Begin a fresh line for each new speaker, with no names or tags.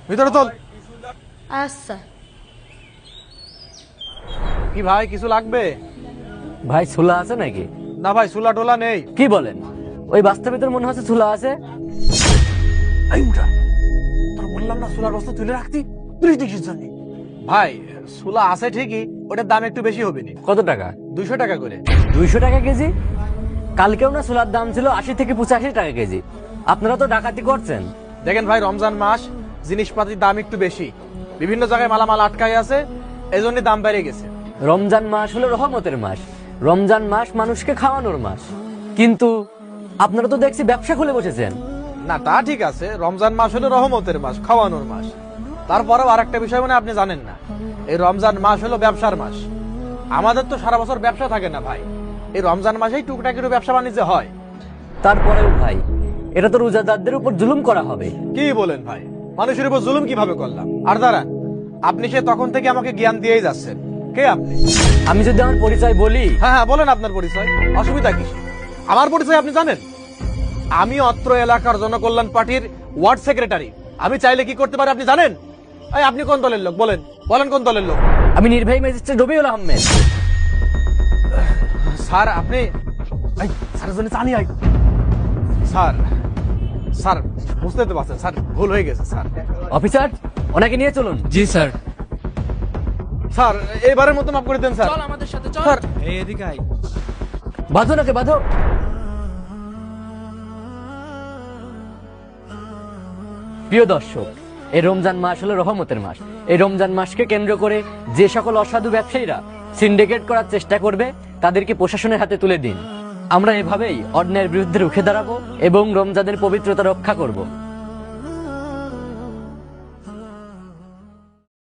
ভিতরে চল।
আচ্ছা।
কি ভাই কিছু লাগবে?
ভাই ছোলা আছে নাকি?
না ভাই, চুলা টোলা নেই।
কি বলেন? ওই বাস্তবে তোর মনে হচ্ছে ছোলা আছে।
এই উঠা, তোর বললাম না চুলার বস্তা তুলে রাখতি, তুই দেখিস জানি। ভাই চুলা আছে ঠিকই, ওটার দাম একটু বেশি হবে নি।
কত টাকা?
200 টাকা করে।
200 টাকা কেজি? কালকেও না ছোলার দাম ছিল 80 থেকে 85 টাকা কেজি। আপনারা তো ডাকাতি করছেন।
দেখেন ভাই, রমজান মাস, জিনিসপাতির দাম একটু বেশি, বিভিন্ন জায়গায় মালামাল আটকায় আছে, এই জন্য দাম বেড়ে গেছে।
রমজান মাস হলো রহমতের মাস, রমজান মাস মানুষকে খাওয়ানোর মাস, কিন্তু আপনারা তো দেখছি ব্যবসা খুলে বসেছেন।
না তা ঠিক আছে, রমজান মাস হলো রহমতের মাস, খাওয়ানোর মাস। তারপরেও আর একটা বিষয় মানে আপনি জানেন না, এই রমজান মাস হলো ব্যবসার মাস। আমাদের তো সারা বছর ব্যবসা থাকে না ভাই, এই রমজান মাসেই টুকটাক একটু ব্যবসা বাণিজ্য হয়।
তারপরেও ভাই, এটা তো রোজাদারদের উপর জুলুম করা হবে।
কি বলেন ভাই, মানুষের উপর জুলুম কিভাবে করলাম? আর দাঁড়ান, আপনি সে তখন থেকে আমাকে জ্ঞান দিয়েই যাচ্ছেন। কে আপনি?
আমি যদি আমার পরিচয় বলি?
হ্যাঁ হ্যাঁ বলেন আপনার পরিচয়, অসুবিধা কি? আমার পরিচয় আপনি জানেন? আমি অত্র এলাকার জনকল্যাণ পার্টির ওয়ার্ড সেক্রেটারি। আমি চাইলে কি করতে পারি আপনি জানেন? এই আপনি কোন দলের লোক বলেন, বলেন কোন দলের লোক?
আমি নির্বাহী ম্যাজিস্ট্রেট রবিউল আহমেদ।
স্যার আপনি, এই স্যারের জন্য জানি আই। স্যার, স্যার বুঝতে তো পারছেন স্যার, ভুল হয়ে গেছে স্যার।
অফিসার, ওনাকে নিয়ে চলুন।
জি স্যার।
স্যার এবারের মতো মাফ করে দেন স্যার।
চল আমাদের সাথে চল।
স্যার
এই এদিকে আয়।
বাঁধো নাকি বাঁধো। প্রিয় দর্শক, এই রমজান মাস হলো রহমতের মাস। এই রমজান মাসকে কেন্দ্র করে যে সকল অসাধু ব্যবসায়ীরা সিন্ডিকেট করার চেষ্টা করবে, তাদেরকে প্রশাসনের হাতে তুলে দিন। আমরা এভাবেই অন্যায়ের বিরুদ্ধে রুখে দাঁড়াবো এবং রমজানের পবিত্রতা রক্ষা করব।